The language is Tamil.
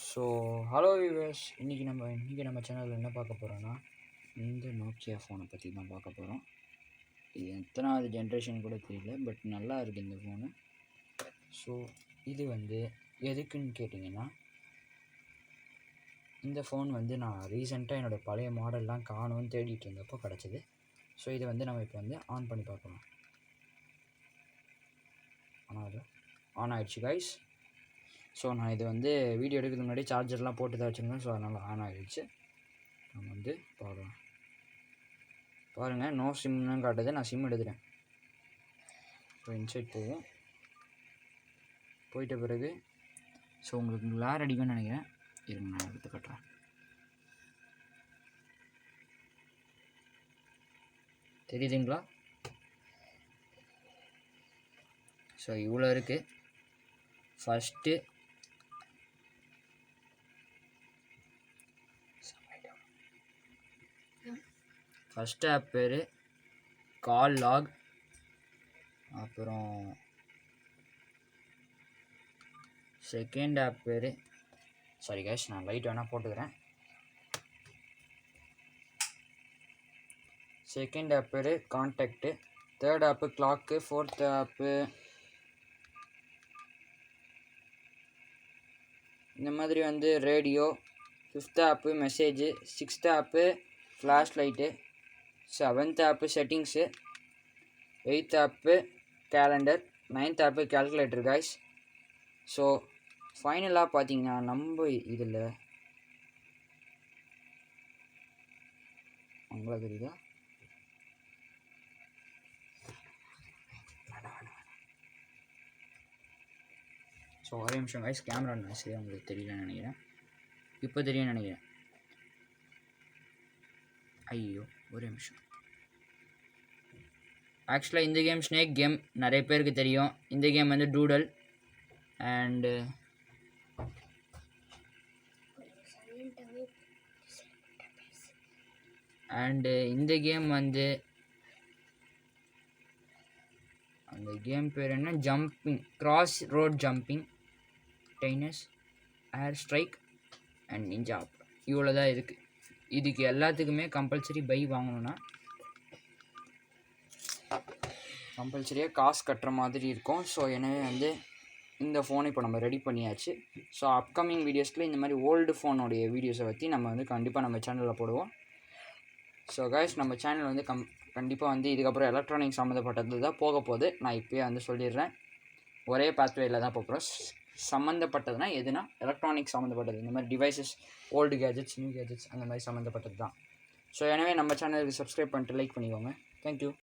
ஸோ ஹலோ வியூவர்ஸ், இன்றைக்கி நம்ம சேனலில் என்ன பார்க்க போகிறோன்னா, இந்த நோக்கியா ஃபோனை பற்றி தான் பார்க்க போகிறோம். இது எத்தனாவது ஜென்ரேஷன் கூட தெரியல, பட் நல்லா இருக்குது இந்த ஃபோனு. ஸோ இது எதுக்குன்னு கேட்டிங்கன்னா, இந்த ஃபோன் நான் ரீசெண்டாக என்னோடய பழைய மாடல்லாம் காணும்னு தேடிட்டு இருந்தப்போ கிடச்சிது. ஸோ இதை நம்ம இப்போ ஆன் பண்ணி பார்க்கலாம். ஆனால் அது ஆன் ஆகிடுச்சு கைஸ். ஸோ நான் இது வீடியோ எடுக்கிறதுக்கு முன்னாடி சார்ஜர்லாம் போட்டு தான் வச்சுருந்தேன். ஸோ அதனால் ஆன் ஆகிடுச்சு. நம்ம பார்க்கலாம். பாருங்கள், நோ சிம்னு காட்டுது. நான் சிம் எடுத்துட்டேன். ஸோ இன்சைட் போயிட்ட பிறகு ஸோ உங்களுக்கு கிளார் அடிக்கும்னு நினைக்கிறேன். இருங்க, நான் எடுத்து கட்டுறேன். தெரியுதுங்களா? ஸோ இவ்வளோ இருக்குது. ஃபஸ்ட்டு ஆப் பேர் கால் லாக். அப்புறம் செகண்ட் ஆப் பேர், சாரி கைஸ், நான் லைட் வேணால் போட்டுக்கிறேன். செகண்ட் ஆப் பேர் கான்டாக்டு. தேர்ட் ஆப்பு கிளாக்கு. ஃபோர்த் ஆப்பு இந்த மாதிரி ரேடியோ. ஃபிஃப்த் ஆப்பு மெசேஜு. சிக்ஸ்த் ஆப்பு ஃப்ளாஷ் லைட்டு. செவன்த் ஆப்பு செட்டிங்ஸு. எயித் ஆப்பு கேலண்டர். நைன்த் ஆப்பு கேல்குலேட்டர் கைஸ். ஸோ ஃபைனலாக பார்த்தீங்கன்னா நம்ம இதில் உங்களுக்கு தெரியுதா? ஸோ ஒரே நிமிஷம் கைஸ், கேமரா நாய்ஸ் உங்களுக்கு தெரியலன்னு நினைக்கிறேன். இப்போ தெரியும்னு நினைக்கிறேன். ஐயோ, ஒரே நிமிஷம். ஆக்சுவலாக இந்த கேம் ஸ்னேக் கேம் நிறைய பேருக்கு தெரியும். இந்த கேம் டூடல். அண்டு இந்த கேம் அந்த கேம் பேர் என்ன, jumping, cross road jumping, tennis, air strike and ninja. இவ்வளோ தான் இருக்குது. இதுக்கு எல்லாத்துக்குமே கம்பல்சரி பை வாங்கணுன்னா கம்பல்சரியாக காசு கட்டுற மாதிரி இருக்கும். ஸோ எனவே இந்த ஃபோனை இப்போ நம்ம ரெடி பண்ணியாச்சு. ஸோ அப்கமிங் வீடியோஸில் இந்த மாதிரி ஓல்டு ஃபோனுடைய வீடியோஸை பற்றி நம்ம கண்டிப்பாக நம்ம சேனலில் போடுவோம். ஸோ கைஸ், நம்ம சேனல் கண்டிப்பாக இதுக்கப்புறம் எலக்ட்ரானிக் சம்மந்தப்பட்டது தான் போக போகுது. நான் இப்போயே சொல்லிடுறேன். ஒரே பாத்வேயில் தான் போகிறோம். சம்மந்தப்பட்டதுன்னா எதுனா எலக்ட்ரானிக் சம்மந்தப்பட்டது, இந்த மாதிரி devices, old gadgets, new gadgets, அந்த மாதிரி சம்மந்தப்பட்டது தான். ஸோ எனவே நம்ம சேனலுக்கு சப்ஸ்கிரைப் பண்ணிட்டு லைக் பண்ணிக்கோங்க. தேங்க்யூ.